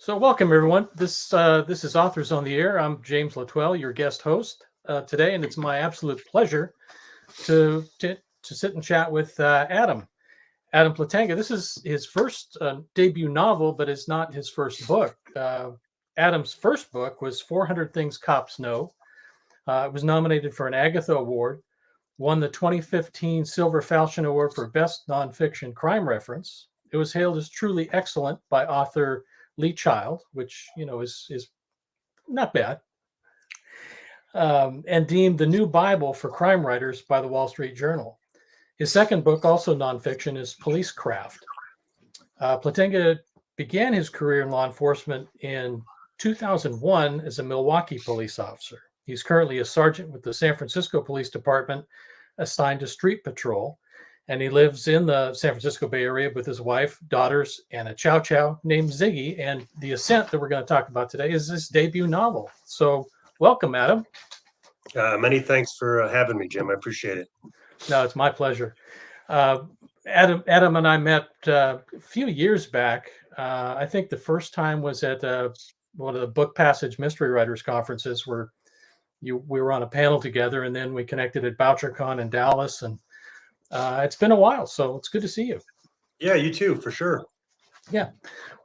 So welcome everyone. This is Authors on the Air. I'm James Latwell, your guest host today, and it's my absolute pleasure to sit and chat with Adam Plantinga. This is his first debut novel, but it's not his first book. Adam's first book was 400 Things Cops Know. It was nominated for an Agatha Award, won the 2015 Silver Falchion Award for Best Nonfiction Crime Reference. It was hailed as truly excellent by author Lee Child, which is not bad, and deemed the new Bible for crime writers by the Wall Street Journal. His second book, also nonfiction, is Policecraft. Plantinga began his career in law enforcement in 2001 as a Milwaukee police officer. He's currently a sergeant with the San Francisco Police Department assigned to street patrol, and he lives in the San Francisco Bay Area with his wife, daughters, and a chow chow named Ziggy. And the Ascent that we're going to talk about today is his debut novel. So welcome, Adam. Many thanks for having me, Jim. I appreciate it. No, it's my pleasure. Adam and I met a few years back. I think the first time was at one of the Book Passage Mystery Writers conferences where we were on a panel together, and then we connected at BoucherCon in Dallas, and it's been a while, so it's good to see you. Yeah, you too, for sure. Yeah.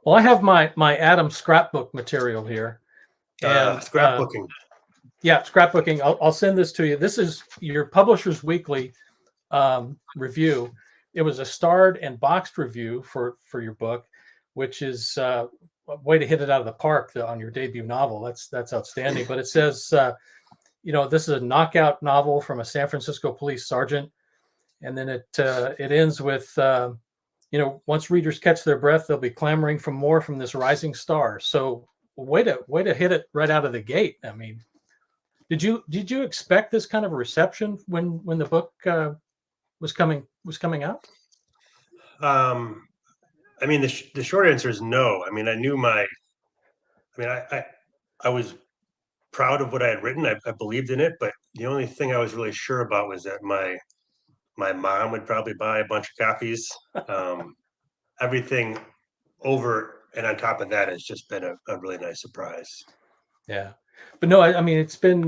Well, I have my Adam scrapbook material here. And scrapbooking. Yeah, scrapbooking. I'll send this to you. This is your Publishers Weekly review. It was a starred and boxed review for your book, which is a way to hit it out of the park on your debut novel. That's outstanding. But it says, this is a knockout novel from a San Francisco police sergeant. And then it ends with, once readers catch their breath, they'll be clamoring for more from this rising star. So way to hit it right out of the gate. I mean, did you expect this kind of a reception when the book was coming out? I mean, the short answer is no. I mean, I was proud of what I had written. I believed in it, but the only thing I was really sure about was that my mom would probably buy a bunch of copies. Everything over and on top of that has just been a really nice surprise. Yeah, but no, I mean it's been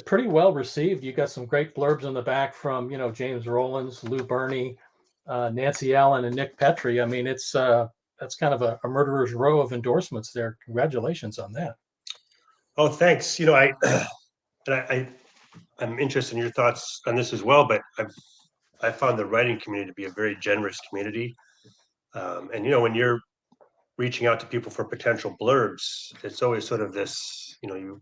pretty well received. You got some great blurbs on the back from James Rollins, Lou Berney, Nancy Allen, and Nick Petrie. I mean that's kind of a murderer's row of endorsements there. Congratulations on that. Oh, thanks. I'm interested in your thoughts on this as well, but I found the writing community to be a very generous community. And when you're reaching out to people for potential blurbs, it's always sort of this, you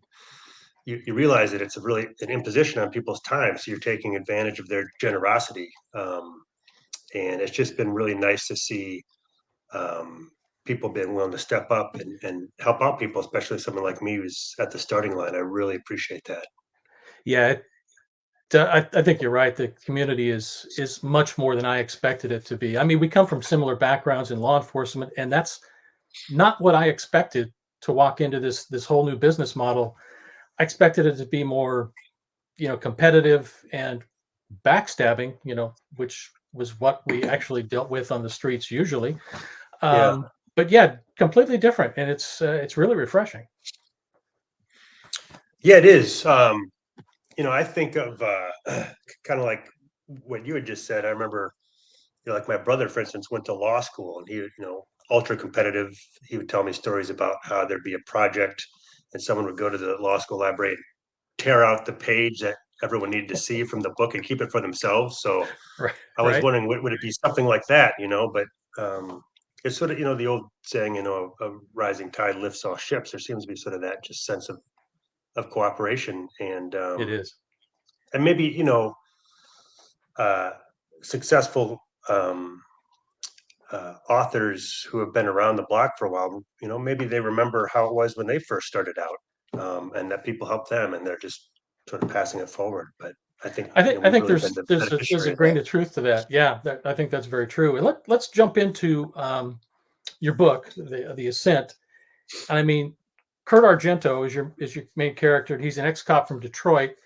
realize that it's really an imposition on people's time. So you're taking advantage of their generosity. And it's just been really nice to see people being willing to step up and help out people, especially someone like me who's at the starting line. I really appreciate that. Yeah, I think you're right. The community is much more than I expected it to be. I mean, we come from similar backgrounds in law enforcement, and that's not what I expected to walk into this whole new business model. I expected it to be more, competitive and backstabbing, which was what we actually dealt with on the streets usually. But yeah, completely different, and it's really refreshing. Yeah, it is. I think of kind of like what you had just said. I remember, like my brother, for instance, went to law school, and he, ultra competitive. He would tell me stories about how there'd be a project, and someone would go to the law school library, and tear out the page that everyone needed to see from the book and keep it for themselves. So I was wondering, would it be something like that? But it's sort of, the old saying, a rising tide lifts all ships. There seems to be sort of that just sense of cooperation, and It is. And maybe successful authors who have been around the block for a while, maybe they remember how it was when they first started out, and that people helped them, and they're just sort of passing it forward. But I think there's a grain of truth to that. Yeah, I think that's very true. And let's jump into your book, the Ascent. And I mean, Kurt Argento is your main character. He's an ex-cop from Detroit.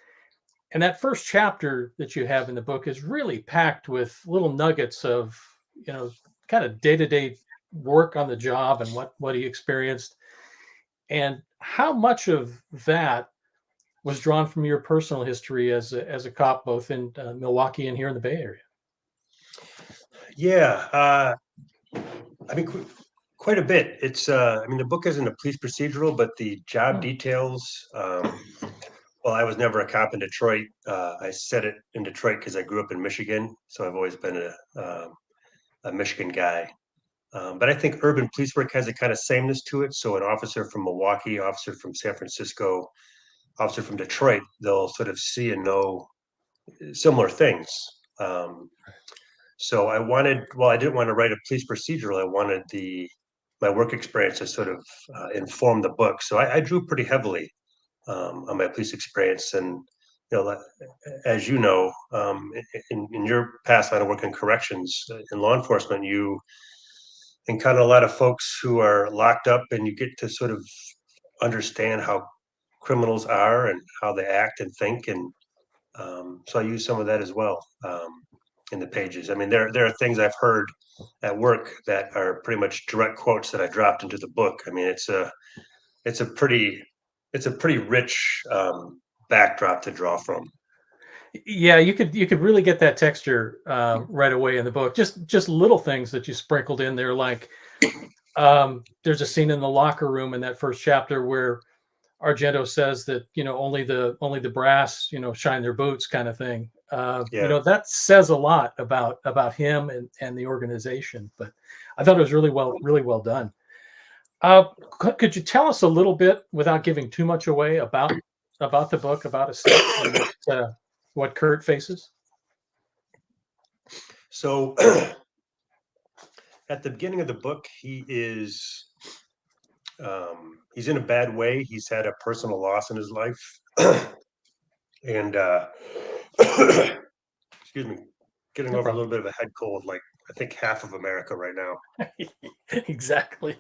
And that first chapter that you have in the book is really packed with little nuggets of, kind of day-to-day work on the job and what he experienced. And how much of that was drawn from your personal history as a cop, both in Milwaukee and here in the Bay Area? Yeah, I mean, quite a bit. It's, I mean, the book isn't a police procedural, but the job Hmm. details. Well, I was never a cop in Detroit. I said it in Detroit because I grew up in Michigan, so I've always been a Michigan guy. But I think urban police work has a kind of sameness to it. So an officer from Milwaukee, officer from San Francisco, officer from Detroit, they'll sort of see and know similar things. Um, so I wanted, well, I didn't want to write a police procedural. I wanted my work experience to sort of inform the book. So I drew pretty heavily on my police experience. And, as you know, in your past line of work in corrections, in law enforcement, you encounter a lot of folks who are locked up, and you get to sort of understand how criminals are and how they act and think. And so I use some of that as well in the pages. I mean, there are things I've heard at work that are pretty much direct quotes that I dropped into the book. I mean, it's a pretty it's a pretty rich backdrop to draw from. Yeah, you could really get that texture right away in the book. Just little things that you sprinkled in there, like there's a scene in the locker room in that first chapter where Argento says that only the brass shine their boots, kind of thing. Yeah. That says a lot about him and the organization. But I thought it was really well done. Could you tell us a little bit, without giving too much away, about the book, about Ascent, and what Kurt faces? So at the beginning of the book, he's in a bad way. He's had a personal loss in his life, and excuse me, getting No over a problem. little bit of a head cold, like I think half of America right now. Exactly.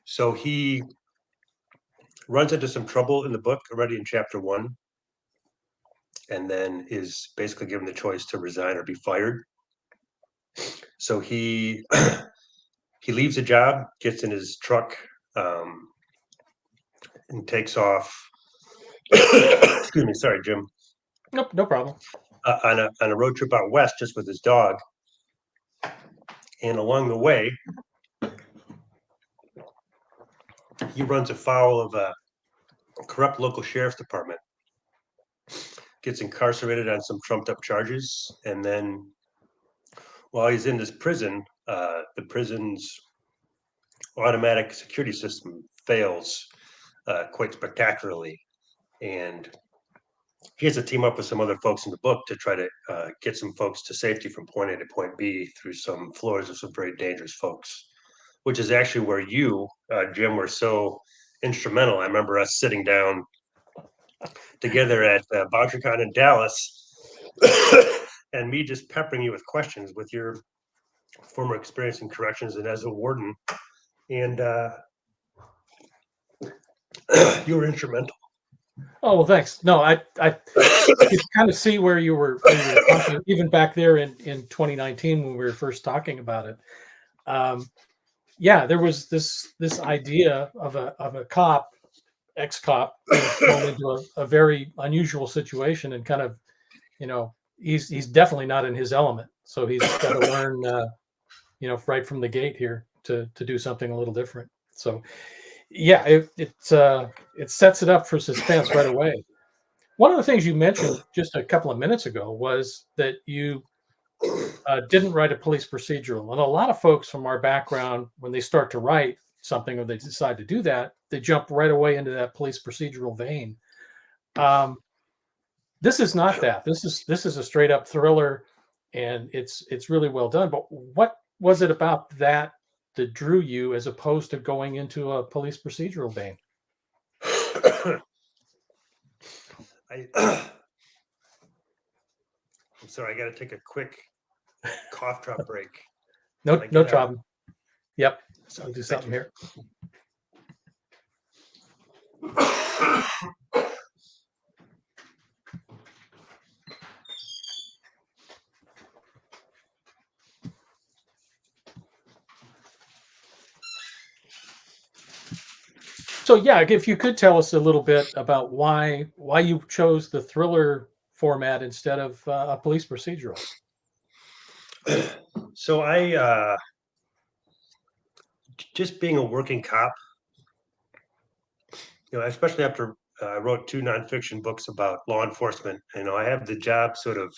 So he runs into some trouble in the book already in chapter one, and then is basically given the choice to resign or be fired. So he leaves the job, gets in his truck, um, and takes off. Excuse me, sorry, Jim. Nope, no problem. On a road trip out west, just with his dog. And along the way, he runs afoul of a corrupt local sheriff's department, gets incarcerated on some trumped up charges, and then while he's in this prison, the prison's automatic security system fails quite spectacularly, and he has to team up with some other folks in the book to try to get some folks to safety from point A to point B through some floors of some very dangerous folks, which is actually where you, Jim, were so instrumental. I remember us sitting down together at BoucherCon in Dallas, and me just peppering you with questions with your former experience in corrections and as a warden, and you were instrumental. Oh, well, thanks. No, I could kind of see where you were talking, even back there in 2019 when we were first talking about it. Um, yeah, there was this idea of a cop, ex-cop, thrown into a very unusual situation, and kind of, he's definitely not in his element. So he's got to learn, right from the gate here to do something a little different. So yeah, it sets it up for suspense right away. One of the things you mentioned just a couple of minutes ago was that you didn't write a police procedural. And a lot of folks from our background, when they start to write something or they decide to do that, they jump right away into that police procedural vein. Um, this is not that. This is a straight up thriller, and it's really well done. But what was it about that drew you, as opposed to going into a police procedural vein? I'm sorry, I got to take a quick cough drop break. Can No, I no get problem. Yep, so I'll do thank something you. here. So yeah, if you could tell us a little bit about why you chose the thriller format instead of a police procedural. So I just being a working cop, especially after I wrote 2 nonfiction books about law enforcement, I have the job sort of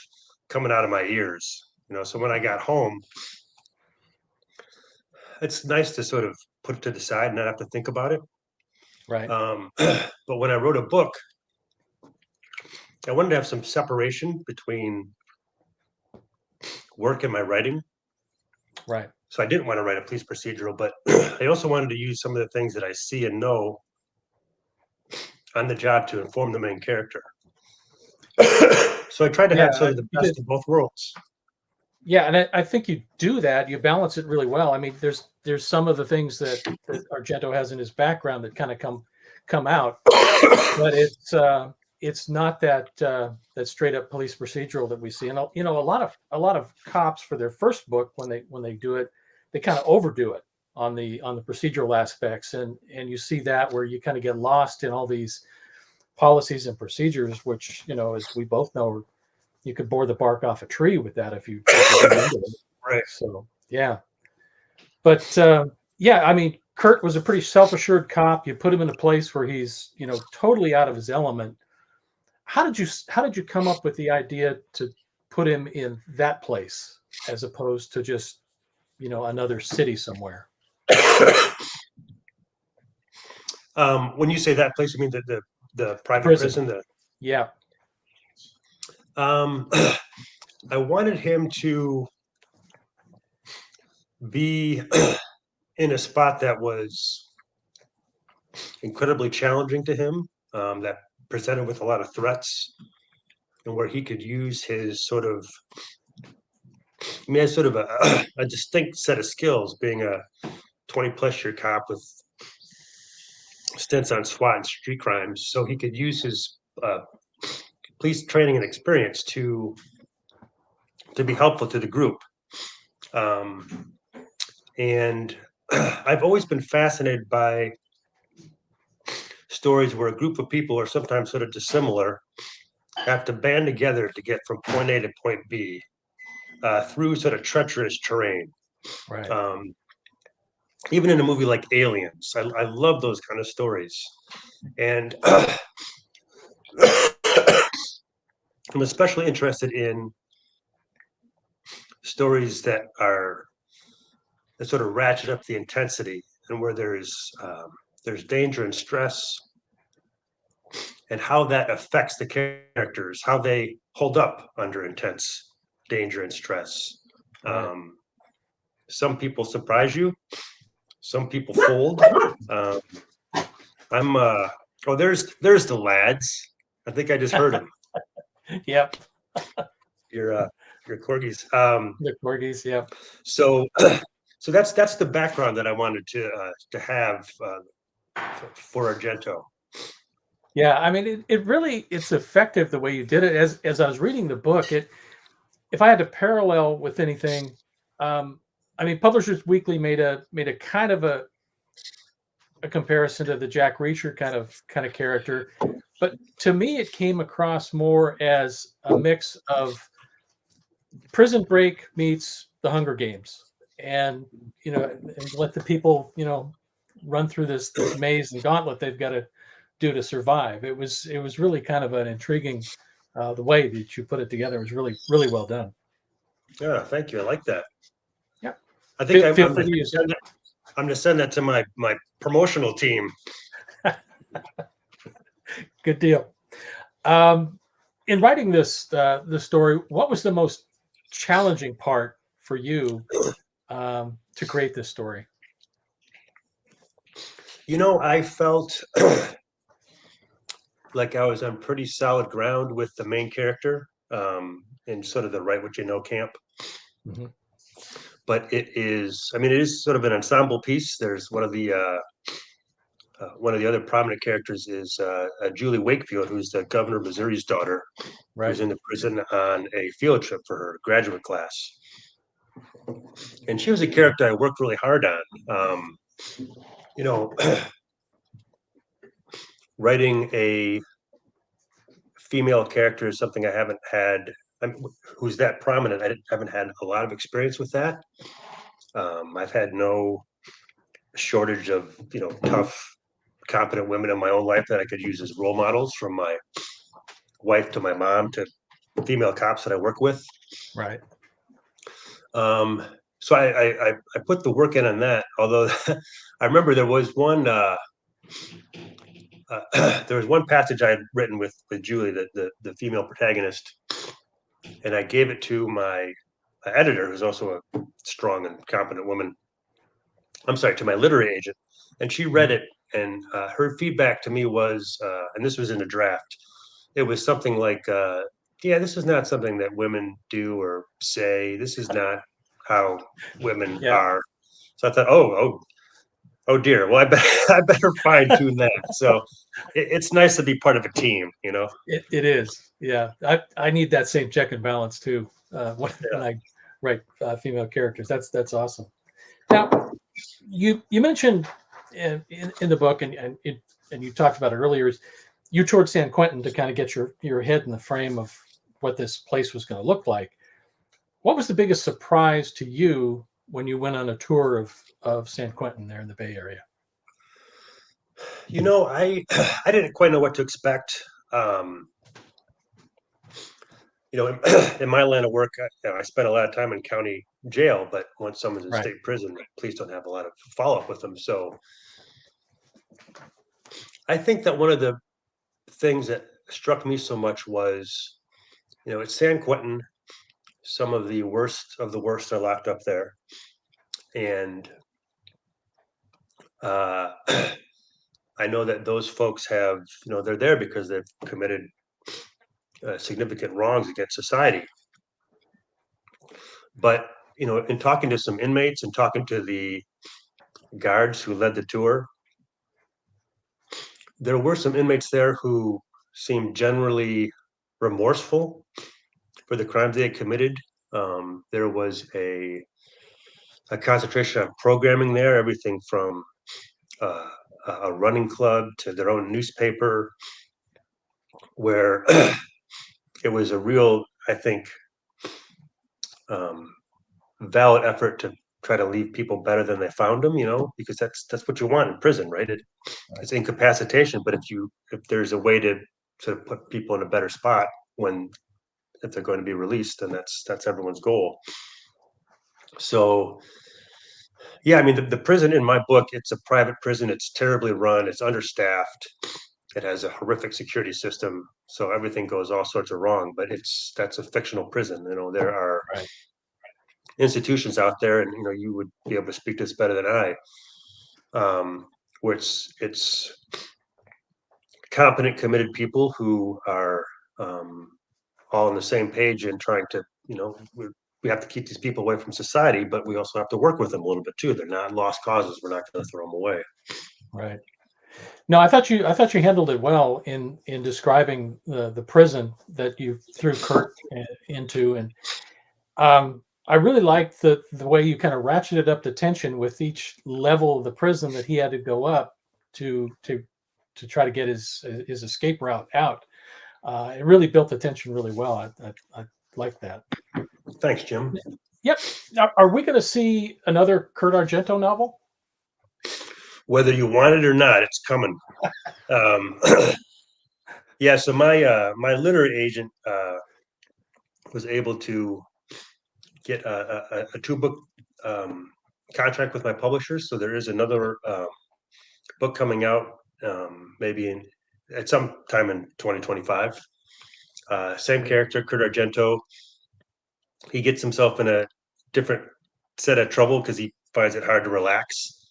coming out of my ears. So when I got home, it's nice to sort of put it to the side and not have to think about it. Right. But when I wrote a book, I wanted to have some separation between work and my writing. Right. So I didn't want to write a police procedural, but I also wanted to use some of the things that I see and know on the job to inform the main character. So I tried to Yeah. have sort of the best of both worlds. Yeah, and I think you do that. You balance it really well. I mean, there's some of the things that Argento has in his background that kind of come out, but it's not that straight up police procedural that we see. And a lot of cops for their first book when they do it, they kind of overdo it on the procedural aspects, and you see that where you kind of get lost in all these policies and procedures, which as we both know, you could bore the bark off a tree with that if you get into it. Right. So yeah, but yeah, I mean, Kurt was a pretty self-assured cop. You put him in a place where he's totally out of his element. How did you come up with the idea to put him in that place as opposed to just another city somewhere? When you say that place, you mean the private Prison. prison? Yeah. I wanted him to be in a spot that was incredibly challenging to him, that presented with a lot of threats, and where he could use his sort of, sort of a distinct set of skills, being a 20-plus year cop with stints on SWAT and street crimes. So he could use his police training and experience to be helpful to the group. And I've always been fascinated by stories where a group of people are sometimes sort of dissimilar, have to band together to get from point A to point B, through sort of treacherous terrain. Right. Even in a movie like Aliens, I love those kind of stories. And I'm especially interested in stories that sort of ratchet up the intensity, and where there's danger and stress, and how that affects the characters, how they hold up under intense danger and stress. Right. Some people surprise you, some people fold. I'm oh, there's the lads. I think I just heard him. Yep. Your corgis. The corgis. Yep. So so that's the background that I wanted to have for Argento. Yeah, I mean, it's effective the way you did it. As I was reading the book, if I had to parallel with anything, I mean, Publishers Weekly made a kind of a comparison to the Jack Reacher kind of character, but to me, it came across more as a mix of Prison Break meets The Hunger Games, and and let the people run through this maze and gauntlet they've got to do to survive. It was really kind of an intriguing. The way that you put it together was really well done. Yeah, thank you. I like that. Yeah, I think feel free to use it. I'm gonna send that to my promotional team. Good deal. In writing this story, what was the most challenging part for you to create this story? I felt like I was on pretty solid ground with the main character, in sort of the write what you know camp. Mm-hmm. But it is sort of an ensemble piece. There's one of the other prominent characters is Julie Wakefield, who's the governor of Missouri's daughter, Right. who's in the prison on a field trip for her graduate class. And she was a character I worked really hard on. writing a female character is something I haven't had. Who's that prominent? I haven't had a lot of experience with that. I've had no shortage of tough, competent women in my own life that I could use as role models, from my wife to my mom to female cops that I work with. Right. So I put the work in on that. Although I remember there was one passage I had written with Julie, the female protagonist, and I gave it to my editor, who's also a strong and competent woman. I'm sorry, to my literary agent, and she read it, and her feedback to me was, and this was in a draft, it was something like, yeah, this is not something that women do or say. This is not how women Yeah. are. So I thought, oh dear. Well, I better fine tune that. So it's nice to be part of a team, It is. Yeah. I need that same check and balance too. When I write female characters, that's awesome. Now, you mentioned in the book, and you talked about it earlier, is you toured San Quentin to kind of get your head in the frame of what this place was going to look like. What was the biggest surprise to you when you went on a tour of San Quentin there in the Bay Area? I didn't quite know what to expect. In my line of work, I spent a lot of time in county jail, but once someone's in Right. state prison, the police don't have a lot of follow up with them. So I think that one of the things that struck me so much was, at San Quentin, some of the worst are locked up there. And I know that those folks have, they're there because they've committed significant wrongs against society. But, in talking to some inmates and talking to the guards who led the tour, there were some inmates there who seemed generally remorseful for the crimes they had committed. There was a concentration on programming there, everything from a running club to their own newspaper, where it was a real, I think, valid effort to try to leave people better than they found them, because that's what you want in prison, right? It's incapacitation, but if there's a way to sort of put people in a better spot if they're going to be released, then that's everyone's goal. So yeah, I mean, the prison in my book, it's a private prison. It's terribly run. It's understaffed. It has a horrific security system. So everything goes all sorts of wrong, but that's a fictional prison. There are Right. institutions out there, and you would be able to speak to this better than I, where it's competent, committed people who are all on the same page and trying to, we have to keep these people away from society, but we also have to work with them a little bit too. They're not lost causes. We're not going to throw them away. Right. No, I thought you handled it well in describing the prison that you threw Kurt into, and I really liked the way you kind of ratcheted up the tension with each level of the prison that he had to go up to try to get his escape route out. It really built the tension really well. I like that. Thanks, Jim. Yep. Now, are we going to see another Kurt Argento novel? Whether you want it or not, it's coming. Yeah. So my literary agent was able to get a 2-book contract with my publishers. So there is another book coming out, maybe at some time in 2025. Same character, Kurt Argento. He gets himself in a different set of trouble because he finds it hard to relax.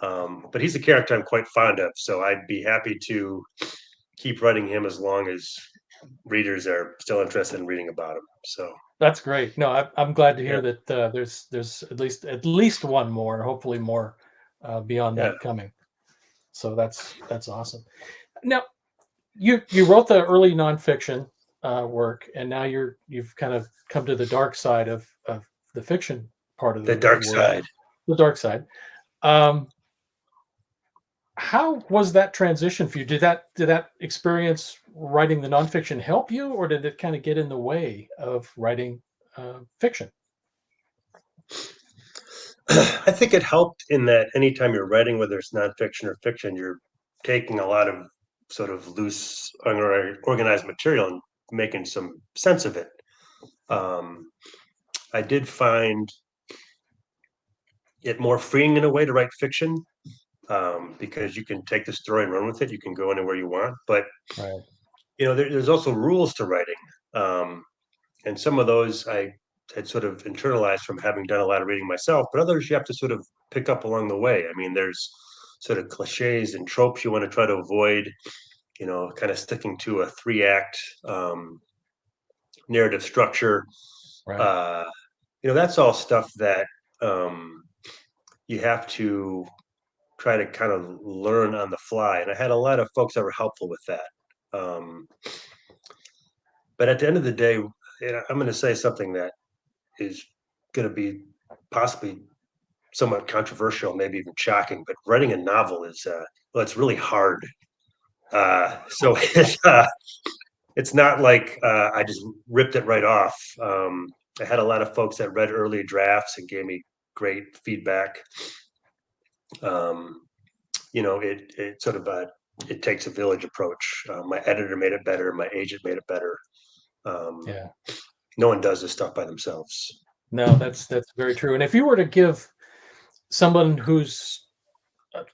But he's a character I'm quite fond of, so I'd be happy to keep writing him as long as readers are still interested in reading about him. So that's great. No, I'm glad to hear that there's at least one more, hopefully more beyond that coming. So that's awesome. Now, you wrote the early nonfiction work, and now you've kind of come to the dark side of the fiction part of the dark side. The dark side. How was that transition for you? Did that experience writing the nonfiction help you, or did it kind of get in the way of writing fiction? I think it helped in that anytime you're writing, whether it's nonfiction or fiction, you're taking a lot of sort of loose, organized material and making some sense of it. Um, I did find it more freeing in a way to write fiction, because you can take the story and run with it. You can go anywhere you want, but Right. there's also rules to writing, um, and some of those I had sort of internalized from having done a lot of reading myself. But others you have to sort of pick up along the way. I mean, there's sort of cliches and tropes you want to try to avoid. Kind of sticking to a three-act narrative structure. Right. Uh, that's all stuff that um, you have to try to kind of learn on the fly. And I had a lot of folks that were helpful with that. Um, but at the end of the day, I'm going to say something that is going to be possibly somewhat controversial, maybe even shocking. But writing a novel is, well, it's really hard. So it's not like I just ripped it right off. I had a lot of folks that read early drafts and gave me great feedback. Um, it sort of it takes a village approach. My editor made it better. My agent made it better. Um, Yeah. no one does this stuff by themselves. No, that's very true. And if you were to give someone who's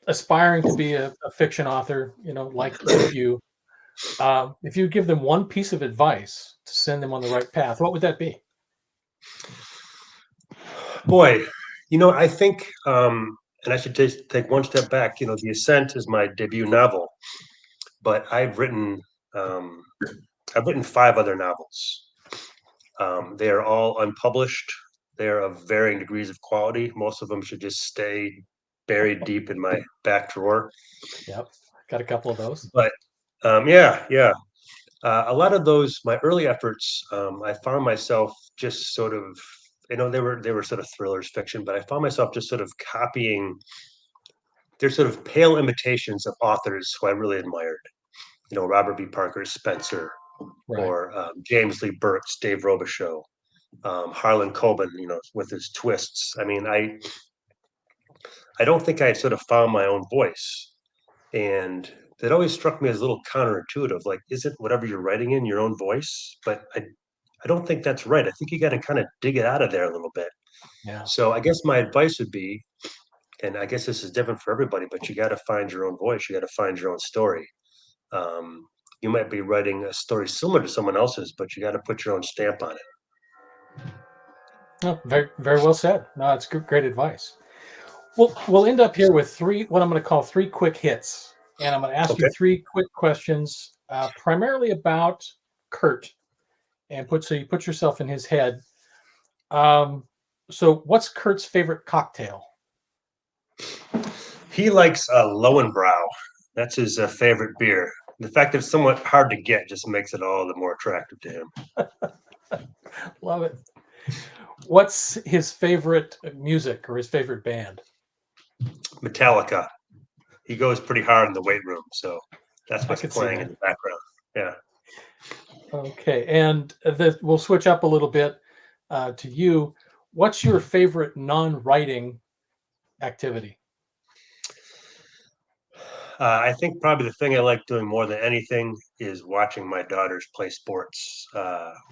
aspiring to be a fiction author, like you, if you give them one piece of advice to send them on the right path, what would that be? Boy, I think, and I should take one step back. The Ascent is my debut novel, but um, I've written five other novels. They are all unpublished. They are of varying degrees of quality. Most of them should just stay buried deep in my back drawer. Yep, got a couple of those. But yeah, yeah. A lot of those, my early efforts, I found myself just sort of, they were sort of thrillers, fiction, but I found myself just sort of copying. They're sort of pale imitations of authors who I really admired. Robert B. Parker's Spencer, Right. or James Lee Burke's Dave Robichaux, Harlan Coben, with his twists. I mean, I don't think I had sort of found my own voice, and that always struck me as a little counterintuitive. Like, isn't whatever you're writing in your own voice? But I don't think that's right. I think you got to kind of dig it out of there a little bit. Yeah. So I guess my advice would be, and I guess this is different for everybody, but you got to find your own voice. You got to find your own story. Um, you might be writing a story similar to someone else's, but you got to put your own stamp on it. No, very very well said. No, it's great advice. We'll end up here with what I'm going to call three quick hits, and I'm going to ask you Okay. three quick questions, primarily about Kurt, and you put yourself in his head. So, what's Kurt's favorite cocktail? He likes Lowenbrow. That's his favorite beer. The fact that it's somewhat hard to get just makes it all the more attractive to him. Love it. What's his favorite music or his favorite band? Metallica. He goes pretty hard in the weight room, so that's I what's could see playing in that. the background. Yeah. Okay, and we'll switch up a little bit to you. What's your favorite non-writing activity? I think probably the thing I like doing more than anything is watching my daughters play sports,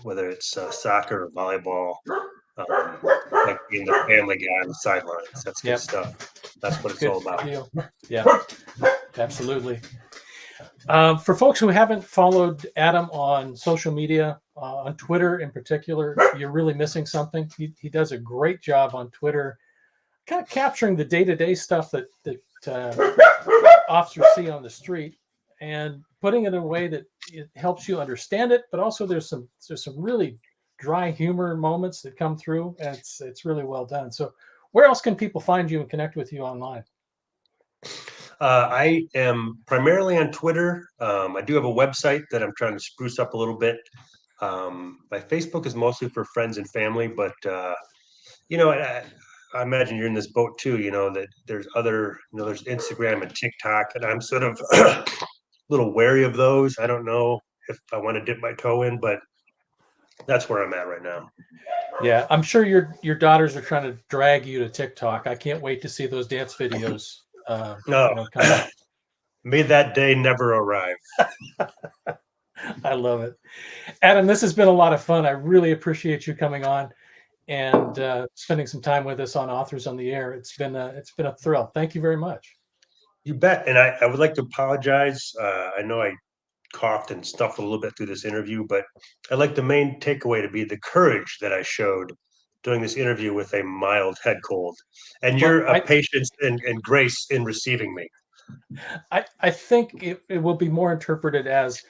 whether it's soccer or volleyball. Like being the family guy on the sidelines. That's good Yep, stuff. That's what it's good all about. deal. Yeah, absolutely. For folks who haven't followed Adam on social media, on Twitter in particular, you're really missing something. He does a great job on Twitter, kind of capturing the day-to-day stuff that officers see on the street and putting it in a way that it helps you understand it. But also, there's some really dry humor moments that come through, and it's really well done. So, where else can people find you and connect with you online? I am primarily on Twitter. I do have a website that I'm trying to spruce up a little bit. My Facebook is mostly for friends and family, but you know, I, I imagine you're in this boat too, that there's other, there's Instagram and TikTok, and I'm sort of a little wary of those. I don't know if I want to dip my toe in, but that's where I'm at right now. Yeah, I'm sure your daughters are trying to drag you to TikTok. I can't wait to see those dance videos. No, Coming. may that day never arrive. I love it. Adam, this has been a lot of fun. I really appreciate you coming on and spending some time with us on Authors on the Air. It's been a thrill. Thank you very much. You bet. And I would like to apologize. I know I coughed and stuffed a little bit through this interview, but I'd like the main takeaway to be the courage that I showed doing this interview with a mild head cold, and your patience and grace in receiving me. I think it will be more interpreted as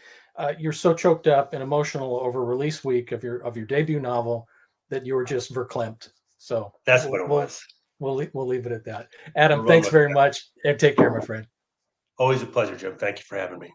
you're so choked up and emotional over release week of your debut novel that you were just verklempt. So that's what it was. We'll leave it at that. Adam, thanks very much, and take care, my friend. Always a pleasure, Jim. Thank you for having me.